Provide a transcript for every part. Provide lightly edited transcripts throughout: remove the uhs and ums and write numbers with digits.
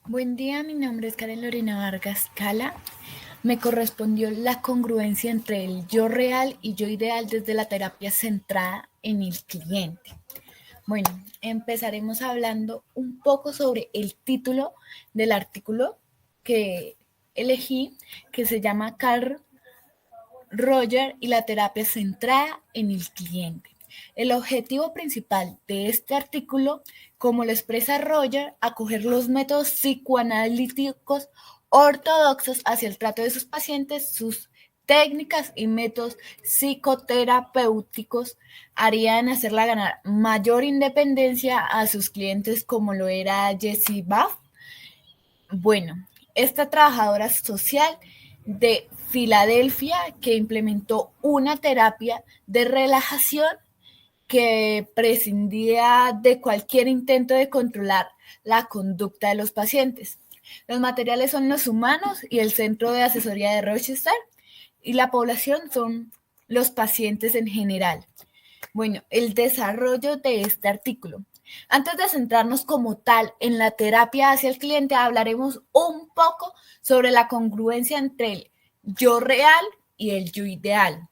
Buen día, mi nombre es Karen Lorena Vargas Cala. Me correspondió la congruencia entre el yo real y yo ideal desde la terapia centrada en el cliente. Bueno, empezaremos hablando un poco sobre el título del artículo que elegí, que se llama Carl Roger y la terapia centrada en el cliente. El objetivo principal de este artículo, como lo expresa Roger, acoger los métodos psicoanalíticos ortodoxos hacia el trato de sus pacientes, sus técnicas y métodos psicoterapéuticos harían hacerla ganar mayor independencia a sus clientes como lo era Jessie Buff. Bueno, esta trabajadora social de Filadelfia que implementó una terapia de relajación que prescindía de cualquier intento de controlar la conducta de los pacientes. Los materiales son los humanos y el centro de asesoría de Rochester, y la población son los pacientes en general. Bueno, el desarrollo de este artículo. Antes de centrarnos como tal en la terapia hacia el cliente, hablaremos un poco sobre la congruencia entre el yo real y el yo ideal,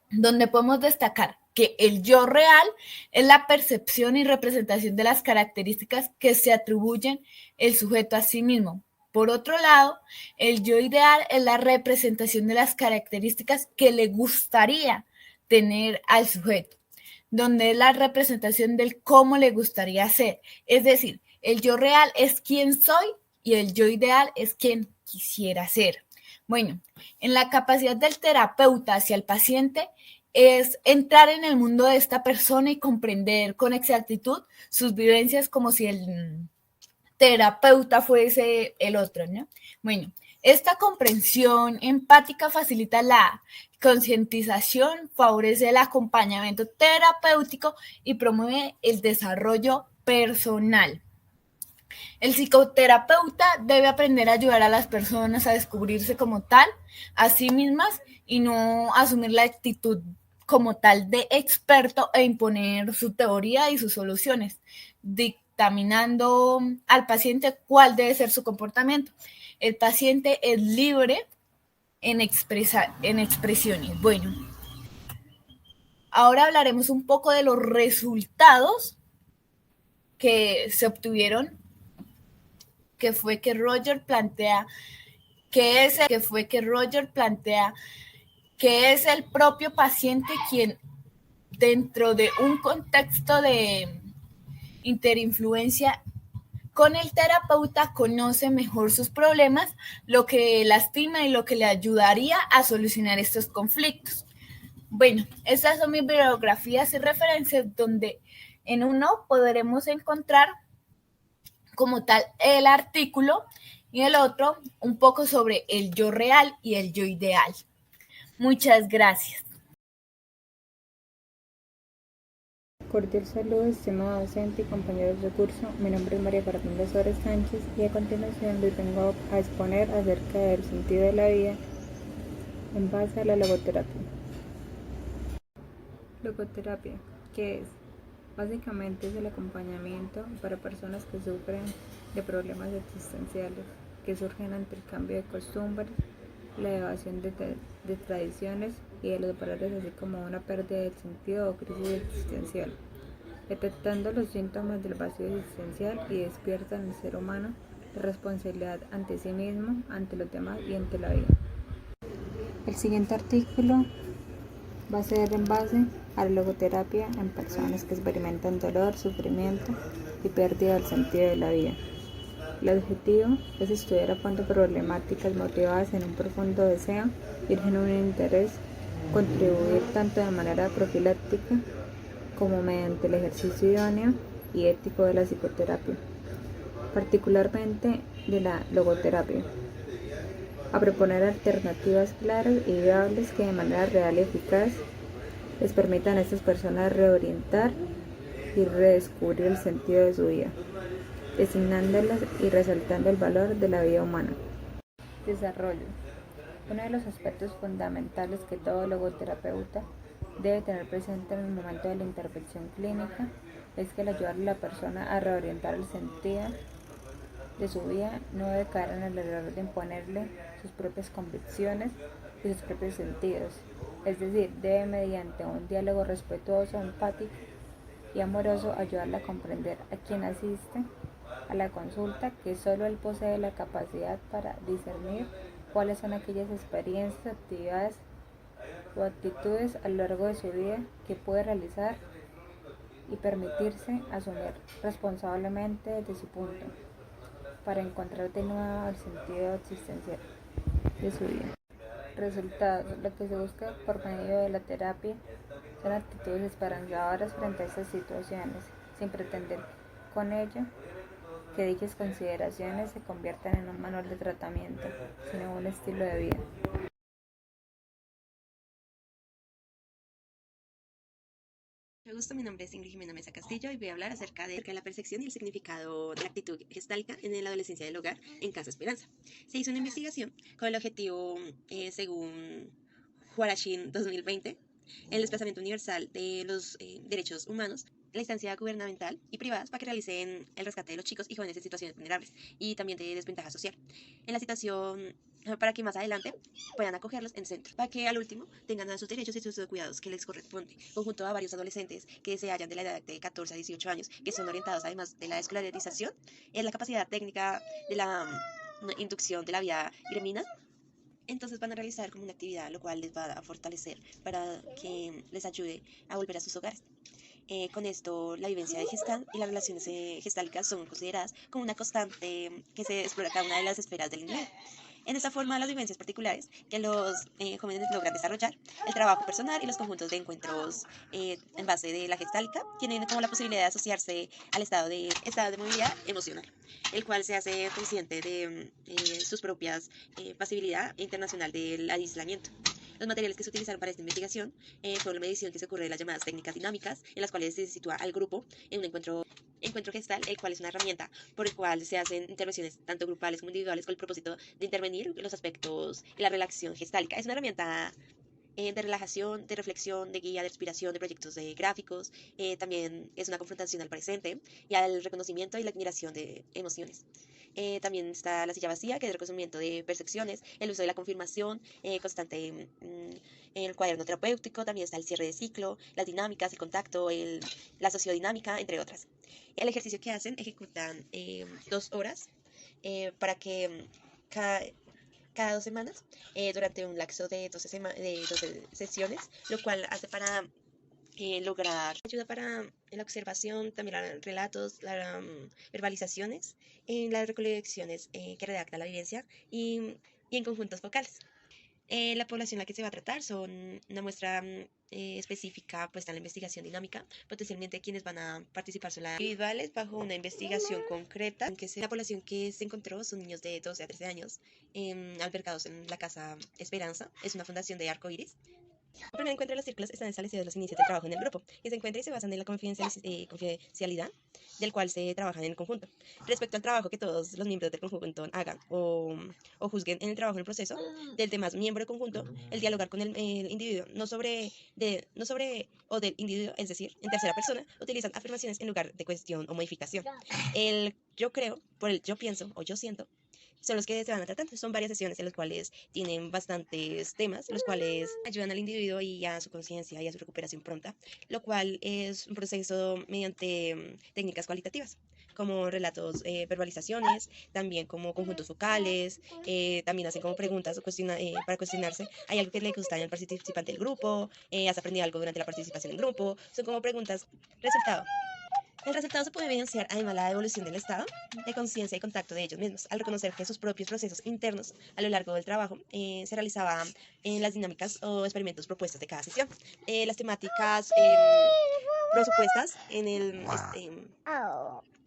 donde podemos destacar que el yo real es la percepción y representación de las características que se atribuyen el sujeto a sí mismo. Por otro lado, el yo ideal es la representación de las características que le gustaría tener al sujeto, donde es la representación del cómo le gustaría ser. Es decir, el yo real es quien soy y el yo ideal es quien quisiera ser. Bueno, en la capacidad del terapeuta hacia el paciente es entrar en el mundo de esta persona y comprender con exactitud sus vivencias como si el terapeuta fuese el otro, ¿no? Bueno, esta comprensión empática facilita la concientización, favorece el acompañamiento terapéutico y promueve el desarrollo personal. El psicoterapeuta debe aprender a ayudar a las personas a descubrirse como tal, a sí mismas, y no asumir la actitud como tal de experto e imponer su teoría y sus soluciones, dictaminando al paciente cuál debe ser su comportamiento. El paciente es libre en expresiones. Bueno, ahora hablaremos un poco de los resultados que se obtuvieron, que fue que Roger plantea que es el propio paciente quien, dentro de un contexto de interinfluencia con el terapeuta, conoce mejor sus problemas, lo que lastima y lo que le ayudaría a solucionar estos conflictos. Bueno, estas son mis bibliografías y referencias donde en uno podremos encontrar como tal el artículo y el otro un poco sobre el yo real y el yo ideal. Muchas gracias. Cordial saludo, estimado docente y compañeros de curso. Mi nombre es María Fernanda Suárez Sánchez y a continuación les vengo a exponer acerca del sentido de la vida en base a la logoterapia. Logoterapia, ¿qué es? Básicamente es el acompañamiento para personas que sufren de problemas existenciales que surgen ante el cambio de costumbres, la evasión de tradiciones y de los valores, así como una pérdida del sentido o crisis existencial, detectando los síntomas del vacío existencial y despierta en el ser humano la responsabilidad ante sí mismo, ante los demás y ante la vida. El siguiente artículo va a ser en base a la logoterapia en personas que experimentan dolor, sufrimiento y pérdida del sentido de la vida. El objetivo es estudiar a fondo problemáticas motivadas en un profundo deseo y genuino interés, contribuir tanto de manera profiláctica como mediante el ejercicio idóneo y ético de la psicoterapia, particularmente de la logoterapia, a proponer alternativas claras y viables que de manera real y eficaz les permitan a estas personas reorientar y redescubrir el sentido de su vida, designándolas y resaltando el valor de la vida humana. Desarrollo. Uno de los aspectos fundamentales que todo logoterapeuta debe tener presente en el momento de la intervención clínica es que el ayudar a la persona a reorientar el sentido de su vida no debe caer en el error de imponerle sus propias convicciones y sus propios sentidos. Es decir, debe mediante un diálogo respetuoso, empático y amoroso ayudarle a comprender a quien asiste a la consulta que solo él posee la capacidad para discernir cuáles son aquellas experiencias, actividades o actitudes a lo largo de su vida que puede realizar y permitirse asumir responsablemente desde su punto para encontrar de nuevo el sentido existencial de su vida. Resultados. Lo que se busca por medio de la terapia son actitudes esperanzadoras frente a estas situaciones, sin pretender con ello que dichas consideraciones se conviertan en un manual de tratamiento, sino un estilo de vida. Mucho gusto, mi nombre es Ingrid Jimena Mesa Castillo y voy a hablar acerca de la percepción y el significado de la actitud gestáltica en la adolescencia del hogar en Casa Esperanza. Se hizo una investigación con el objetivo, según Huarachin 2020, el desplazamiento universal de los derechos humanos, la instancia gubernamental y privadas para que realicen el rescate de los chicos y jóvenes en situaciones vulnerables y también de desventaja social. En la situación para que más adelante puedan acogerlos en centros, para que al último tengan a sus derechos y sus cuidados que les corresponde, conjunto a varios adolescentes que se hallan de la edad de 14 a 18 años, que son orientados además de la escolarización, en la capacidad técnica de la inducción de la vida gremina. Entonces van a realizar como una actividad, lo cual les va a fortalecer para que les ayude a volver a sus hogares. Con esto, la vivencia de gestal y las relaciones gestálicas son consideradas como una constante que se explora cada una de las esferas del individuo. En esta forma, las vivencias particulares que los jóvenes logran desarrollar, el trabajo personal y los conjuntos de encuentros en base de la gestálica tienen como la posibilidad de asociarse al estado de movilidad emocional, el cual se hace consciente de sus propias pasibilidad internacional del aislamiento. Los materiales que se utilizaron para esta investigación fueron la medición que se ocurre de las llamadas técnicas dinámicas, en las cuales se sitúa al grupo en un encuentro gestal, el cual es una herramienta por el cual se hacen intervenciones tanto grupales como individuales con el propósito de intervenir en los aspectos de la relación gestálica. Es una herramienta de relajación, de reflexión, de guía, de respiración, de proyectos de gráficos. También es una confrontación al presente y al reconocimiento y la admiración de emociones. También está la silla vacía, que es el reconocimiento de percepciones, el uso de la confirmación constante en el cuaderno terapéutico. También está el cierre de ciclo, las dinámicas, el contacto, la sociodinámica, entre otras. El ejercicio que hacen, ejecutan 2 horas para que cada 2 semanas, durante un lapso de 12 sesiones, lo cual hace para lograr ayuda para la observación, también los relatos, las verbalizaciones, en las recolecciones que redacta la vivencia y en conjuntos focales. La población a la que se va a tratar son una muestra específica puesta en la investigación dinámica. Potencialmente quienes van a participar son las individuales bajo una investigación concreta. La población que se encontró son niños de 12 a 13 años albergados en la Casa Esperanza. Es una fundación de arco iris. El primer encuentro de los círculos están establecidos los inicios del trabajo en el grupo, que se encuentra y se basan en la confidencialidad del cual se trabaja en el conjunto. Respecto al trabajo que todos los miembros del conjunto hagan o juzguen en el trabajo en el proceso del demás miembro del conjunto, el dialogar con el individuo, no sobre o del individuo, es decir, en tercera persona, utilizan afirmaciones en lugar de cuestión o modificación. El yo creo, por el yo pienso o yo siento, son los que se van a tratar. Son varias sesiones en las cuales tienen bastantes temas, los cuales ayudan al individuo y a su conciencia y a su recuperación pronta, lo cual es un proceso mediante técnicas cualitativas como relatos, verbalizaciones, también como conjuntos vocales, también hacen como preguntas o para cuestionarse, ¿hay algo que le gusta al participante del grupo? ¿Has aprendido algo durante la participación en grupo? Son como preguntas, resultado. El resultado se puede evidenciar además la evolución del estado de conciencia y contacto de ellos mismos, al reconocer que sus propios procesos internos a lo largo del trabajo se realizaban en las dinámicas o experimentos propuestos de cada sesión. Las temáticas propuestas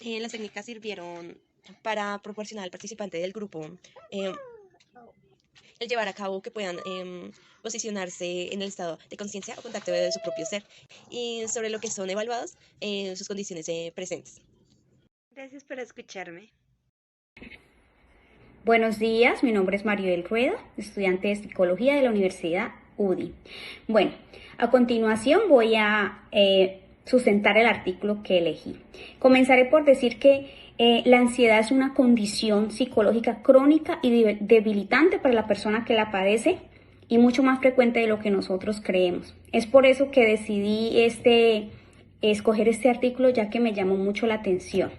las técnicas sirvieron para proporcionar al participante del grupo el llevar a cabo que puedan posicionarse en el estado de conciencia o contacto de su propio ser y sobre lo que son evaluados en sus condiciones presentes. Gracias por escucharme. Buenos días, mi nombre es Maribel Rueda, estudiante de Psicología de la Universidad UDI. Bueno, a continuación voy a sustentar el artículo que elegí. Comenzaré por decir que la ansiedad es una condición psicológica crónica y debilitante para la persona que la padece y mucho más frecuente de lo que nosotros creemos. Es por eso que decidí escoger este artículo, ya que me llamó mucho la atención.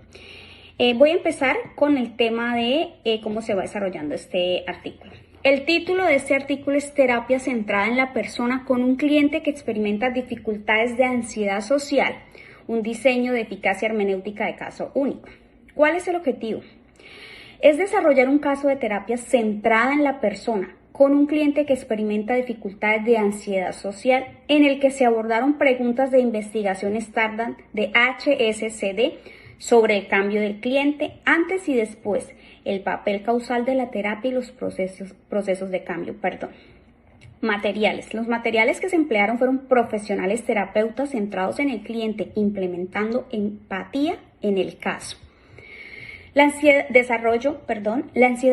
Voy a empezar con el tema de cómo se va desarrollando este artículo. El título de este artículo es Terapia centrada en la persona con un cliente que experimenta dificultades de ansiedad social, un diseño de eficacia hermenéutica de caso único. ¿Cuál es el objetivo? Es desarrollar un caso de terapia centrada en la persona con un cliente que experimenta dificultades de ansiedad social, en el que se abordaron preguntas de investigación estándar de HSCD sobre el cambio del cliente antes y después, el papel causal de la terapia y los procesos de cambio. Materiales. Los materiales que se emplearon fueron profesionales terapeutas centrados en el cliente, implementando empatía en el caso. La ansiedad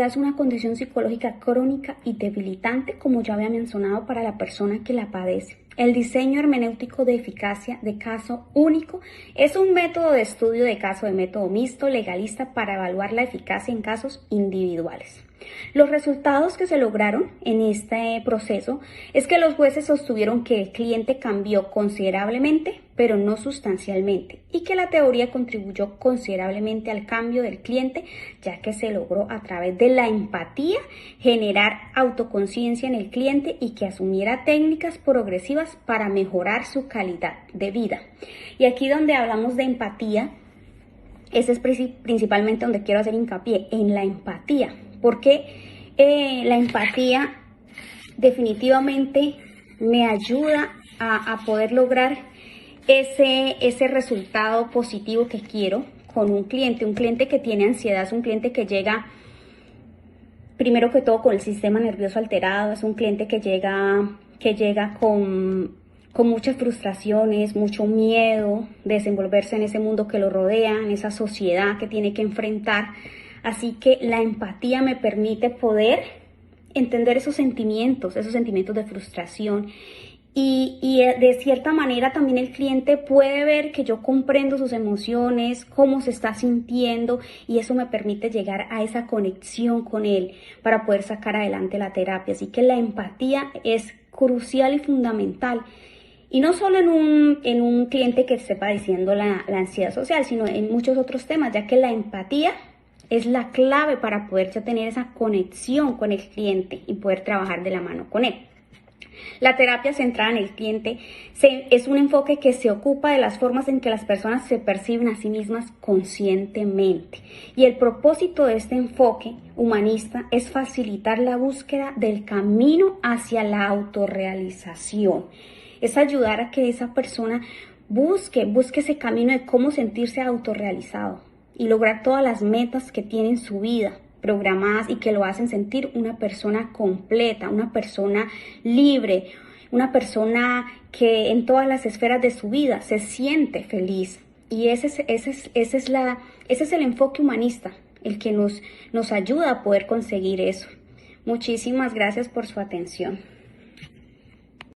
es una condición psicológica crónica y debilitante, como ya había mencionado, para la persona que la padece. El diseño hermenéutico de eficacia de caso único es un método de estudio de caso de método mixto legalista para evaluar la eficacia en casos individuales. Los resultados que se lograron en este proceso es que los jueces sostuvieron que el cliente cambió considerablemente, pero no sustancialmente, y que la teoría contribuyó considerablemente al cambio del cliente, ya que se logró a través de la empatía generar autoconciencia en el cliente y que asumiera técnicas progresivas para mejorar su calidad de vida. Y aquí donde hablamos de empatía, ese es principalmente donde quiero hacer hincapié, en la empatía, porque la empatía definitivamente me ayuda a poder lograr ese resultado positivo que quiero con un cliente que tiene ansiedad, es un cliente que llega primero que todo con el sistema nervioso alterado, es un cliente que llega con muchas frustraciones, mucho miedo de desenvolverse en ese mundo que lo rodea, en esa sociedad que tiene que enfrentar. Así que la empatía me permite poder entender esos sentimientos de frustración y de cierta manera también el cliente puede ver que yo comprendo sus emociones, cómo se está sintiendo, y eso me permite llegar a esa conexión con él para poder sacar adelante la terapia. Así que la empatía es crucial y fundamental. Y no solo en un cliente que esté padeciendo la ansiedad social, sino en muchos otros temas, ya que la empatía es la clave para poder ya tener esa conexión con el cliente y poder trabajar de la mano con él. La terapia centrada en el cliente es un enfoque que se ocupa de las formas en que las personas se perciben a sí mismas conscientemente. Y el propósito de este enfoque humanista es facilitar la búsqueda del camino hacia la autorrealización. Es ayudar a que esa persona busque ese camino de cómo sentirse autorrealizado y lograr todas las metas que tiene en su vida programadas y que lo hacen sentir una persona completa, una persona libre, una persona que en todas las esferas de su vida se siente feliz. Y ese es el enfoque humanista, el que nos ayuda a poder conseguir eso. Muchísimas gracias por su atención.